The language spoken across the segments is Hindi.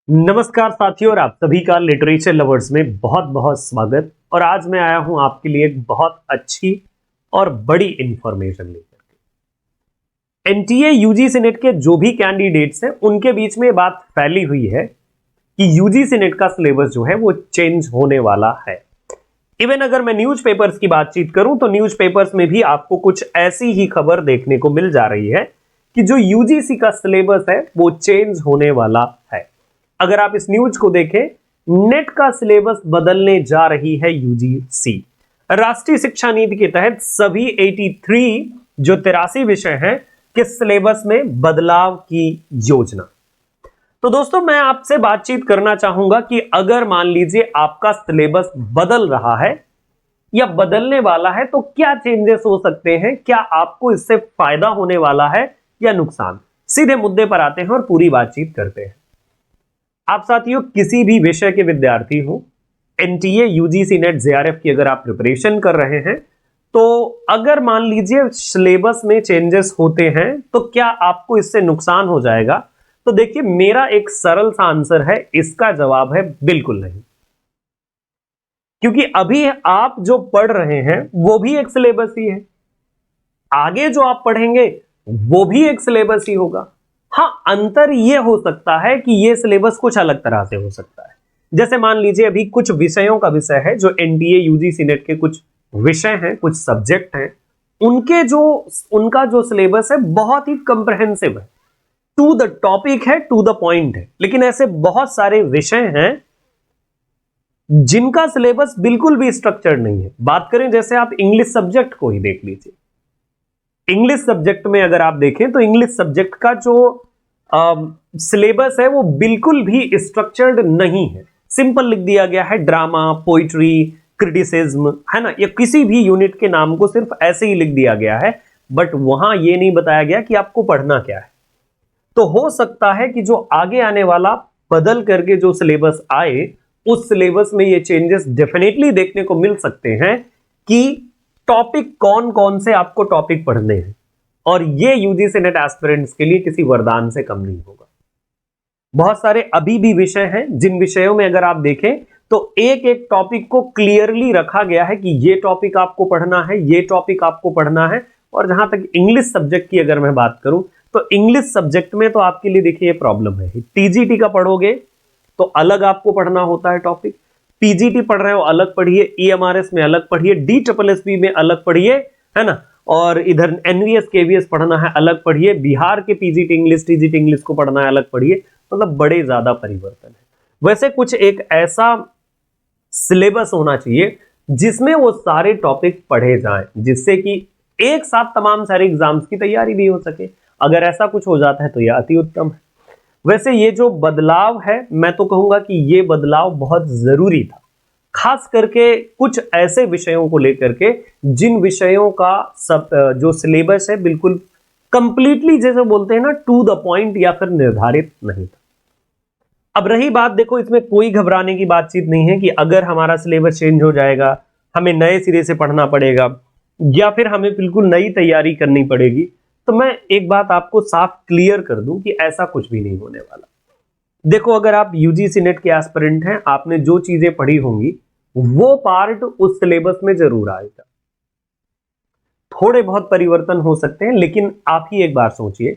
नमस्कार साथियों, और आप सभी का लिटरेचर लवर्स में बहुत बहुत स्वागत। और आज मैं आया हूं आपके लिए एक बहुत अच्छी और बड़ी इंफॉर्मेशन लेकर के। एनटीए यूजीसी नेट के जो भी कैंडिडेट्स हैं उनके बीच में ये बात फैली हुई है कि यूजीसी नेट का सिलेबस जो है वो चेंज होने वाला है। इवन अगर मैं न्यूज़पेपर्स की बातचीत करूं तो न्यूज़पेपर्स में भी आपको कुछ ऐसी ही खबर देखने को मिल जा रही है कि जो यूजीसी का सिलेबस है वो चेंज होने वाला है। अगर आप इस न्यूज को देखें, नेट का सिलेबस बदलने जा रही है यूजीसी। राष्ट्रीय शिक्षा नीति के तहत सभी 83 जो 83 विषय हैं के सिलेबस में बदलाव की योजना। तो दोस्तों, मैं आपसे बातचीत करना चाहूंगा कि अगर मान लीजिए आपका सिलेबस बदल रहा है या बदलने वाला है तो क्या चेंजेस हो सकते हैं, क्या आपको इससे फायदा होने वाला है या नुकसान। सीधे मुद्दे पर आते हैं और पूरी बातचीत करते हैं। आप साथियों किसी भी विषय के विद्यार्थी हो, एनटीए यूजीसी नेट जेआरएफ की अगर आप प्रिपरेशन कर रहे हैं तो अगर मान लीजिए सिलेबस में चेंजेस होते हैं तो क्या आपको इससे नुकसान हो जाएगा। तो देखिए, मेरा एक सरल सा आंसर है, इसका जवाब है बिल्कुल नहीं। क्योंकि अभी आप जो पढ़ रहे हैं वो भी एक सिलेबस ही है, आगे जो आप पढ़ेंगे वो भी एक सिलेबस ही होगा। हाँ, अंतर यह हो सकता है कि यह सिलेबस कुछ अलग तरह से हो सकता है। जैसे मान लीजिए अभी कुछ विषयों का विषय है, जो एनडीए यूजीसी नेट के कुछ विषय हैं, कुछ सब्जेक्ट हैं, उनका जो सिलेबस है बहुत ही कंप्रहेंसिव है, टू द टॉपिक है, टू द पॉइंट है। लेकिन ऐसे बहुत सारे विषय हैं जिनका सिलेबस बिल्कुल भी स्ट्रक्चर्ड नहीं है। बात करें, जैसे आप इंग्लिश सब्जेक्ट को ही देख लीजिए। इंग्लिश सब्जेक्ट में अगर आप देखें तो इंग्लिश सब्जेक्ट का जो सिलेबस है वो बिल्कुल भी स्ट्रक्चर्ड नहीं है। सिंपल लिख दिया गया है, ड्रामा, पोइट्री, क्रिटिसिज्म, है ना। या किसी भी यूनिट के नाम को सिर्फ ऐसे ही लिख दिया गया है, बट वहां ये नहीं बताया गया कि आपको पढ़ना क्या है। तो हो सकता है कि जो आगे आने वाला बदल करके जो सिलेबस आए, उस सिलेबस में ये चेंजेस डेफिनेटली देखने को मिल सकते हैं कि टॉपिक कौन कौन से आपको टॉपिक पढ़ने हैं। और ये यूजीसी नेट एस्पिरेंट्स के लिए किसी वरदान से कम नहीं होगा। बहुत सारे अभी भी विषय हैं जिन विषयों में अगर आप देखें तो एक एक टॉपिक को क्लियरली रखा गया है कि ये टॉपिक आपको पढ़ना है, ये टॉपिक आपको पढ़ना है। और जहां तक इंग्लिश सब्जेक्ट की अगर मैं बात करूं तो इंग्लिश सब्जेक्ट में तो आपके लिए देखिए ये प्रॉब्लम है, टीजीटी का पढ़ोगे तो अलग आपको पढ़ना होता है टॉपिक, पीजीटी पढ़ रहे हो अलग पढ़िए, ईएमआरएस में अलग पढ़िए, डीट्रिपलएसपी में अलग पढ़िए, है ना। और इधर एनवीएस केवीएस पढ़ना है अलग पढ़िए, बिहार के पीजीटी इंग्लिश, टीजीटी इंग्लिश को पढ़ना है अलग पढ़िए। मतलब बड़े ज्यादा परिवर्तन है। वैसे कुछ एक ऐसा सिलेबस होना चाहिए जिसमें वो सारे टॉपिक पढ़े जाएं, जिससे कि एक साथ तमाम सारे एग्जाम्स की तैयारी भी हो सके। अगर ऐसा कुछ हो जाता है तो यह अति उत्तम है। वैसे ये जो बदलाव है, मैं तो कहूंगा कि ये बदलाव बहुत जरूरी था, खास करके कुछ ऐसे विषयों को लेकर के जिन विषयों का सब जो सिलेबस है बिल्कुल कंप्लीटली, जैसे बोलते हैं ना, टू द पॉइंट या फिर निर्धारित नहीं था। अब रही बात, देखो इसमें कोई घबराने की बातचीत नहीं है कि अगर हमारा सिलेबस चेंज हो जाएगा हमें नए सिरे से पढ़ना पड़ेगा या फिर हमें बिल्कुल नई तैयारी करनी पड़ेगी। तो मैं एक बात आपको साफ क्लियर कर दूं कि ऐसा कुछ भी नहीं होने वाला। देखो, अगर आप यूजीसी नेट के एस्पिरेंट हैं, आपने जो चीजें पढ़ी होंगी वो पार्ट उस सिलेबस में जरूर आएगा। थोड़े बहुत परिवर्तन हो सकते हैं, लेकिन आप ही एक बार सोचिए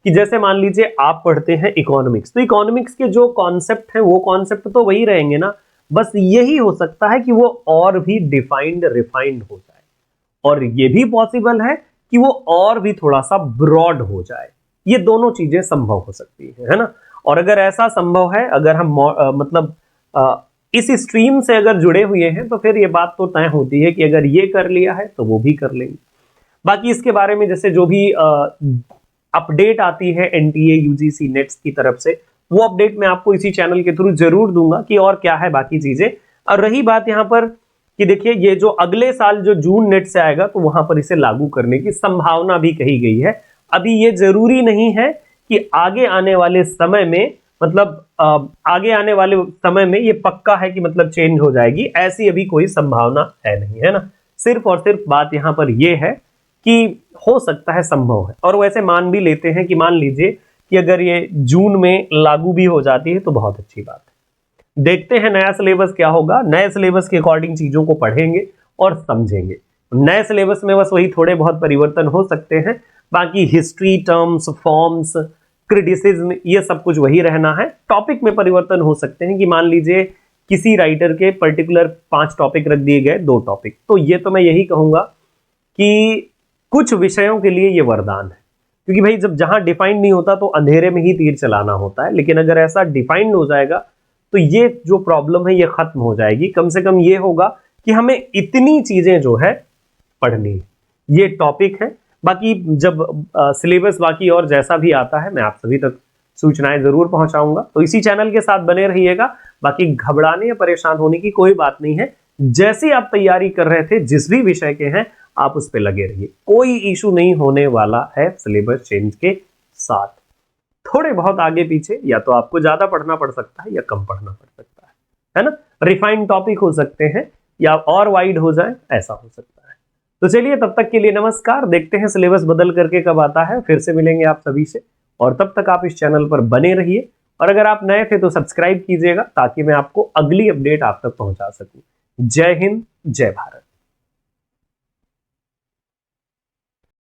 कि जैसे मान लीजिए आप पढ़ते हैं इकोनॉमिक्स, तो इकोनॉमिक्स के जो कॉन्सेप्ट हैं वो कॉन्सेप्ट तो वही रहेंगे ना, बस यही हो सकता है कि वो और भी डिफाइंड, रिफाइंड हो जाए। और ये भी पॉसिबल है कि वो और भी थोड़ा सा ब्रॉड हो जाए। ये दोनों चीजें संभव हो सकती है ना। और अगर ऐसा संभव है, अगर हम इस स्ट्रीम से अगर जुड़े हुए हैं तो फिर ये बात तो तय होती है कि अगर ये कर लिया है तो वो भी कर लेंगे। बाकी इसके बारे में जैसे जो भी अपडेट आती है एनटीए यूजीसी नेट्स की तरफ से, वो अपडेट मैं आपको इसी चैनल के थ्रू जरूर दूंगा कि और क्या है बाकी चीजें। और रही बात यहाँ पर कि देखिए, ये जो अगले साल जो जून नेट से आएगा तो वहां पर इसे लागू करने की संभावना भी कही गई है। अभी ये जरूरी नहीं है कि आगे आने वाले समय में, आगे आने वाले समय में ये पक्का है कि चेंज हो जाएगी, ऐसी अभी कोई संभावना है नहीं, है ना। सिर्फ और सिर्फ बात यहां पर यह है कि हो सकता है, संभव है। और वैसे मान भी लेते हैं कि मान लीजिए कि अगर ये जून में लागू भी हो जाती है तो बहुत अच्छी बात है। देखते हैं नया सिलेबस क्या होगा, नए सिलेबस के अकॉर्डिंग चीजों को पढ़ेंगे और समझेंगे। नए सिलेबस में बस वही थोड़े बहुत परिवर्तन हो सकते हैं, बाकी हिस्ट्री, टर्म्स, फॉर्म्स, क्रिटिसिज्म, ये सब कुछ वही रहना है। टॉपिक में परिवर्तन हो सकते हैं कि मान लीजिए किसी राइटर के पर्टिकुलर 5 टॉपिक रख दिए गए, 2 टॉपिक, तो ये तो मैं यही कहूंगा कि कुछ विषयों के लिए ये वरदान है, क्योंकि भाई जब जहां डिफाइंड नहीं होता तो अंधेरे में ही तीर चलाना होता है, लेकिन अगर ऐसा डिफाइंड हो जाएगा तो ये जो प्रॉब्लम है ये खत्म हो जाएगी। कम से कम ये होगा कि हमें इतनी चीजें जो है पढ़नी है, ये टॉपिक है। बाकी जब सिलेबस बाकी और जैसा भी आता है मैं आप सभी तक सूचनाएं जरूर पहुंचाऊंगा, तो इसी चैनल के साथ बने रहिएगा। बाकी घबराने या परेशान होने की कोई बात नहीं है, जैसी आप तैयारी कर रहे थे जिस भी विषय के हैं आप उस पर लगे रहिए, कोई इशू नहीं होने वाला है सिलेबस चेंज के साथ। थोड़े बहुत आगे पीछे या तो आपको ज्यादा पढ़ना पड़ सकता है या कम पढ़ना पड़ सकता है ना, रिफाइंड टॉपिक हो सकते हैं या और वाइड हो जाए, ऐसा हो सकता है। तो चलिए तब तक के लिए नमस्कार, देखते हैं सिलेबस बदल करके कब आता है, फिर से मिलेंगे आप सभी से। और तब तक आप इस चैनल पर बने रहिए, और अगर आप नए थे तो सब्सक्राइब कीजिएगा ताकि मैं आपको अगली अपडेट आप तक पहुंचा सकूं। जय हिंद, जय भारत।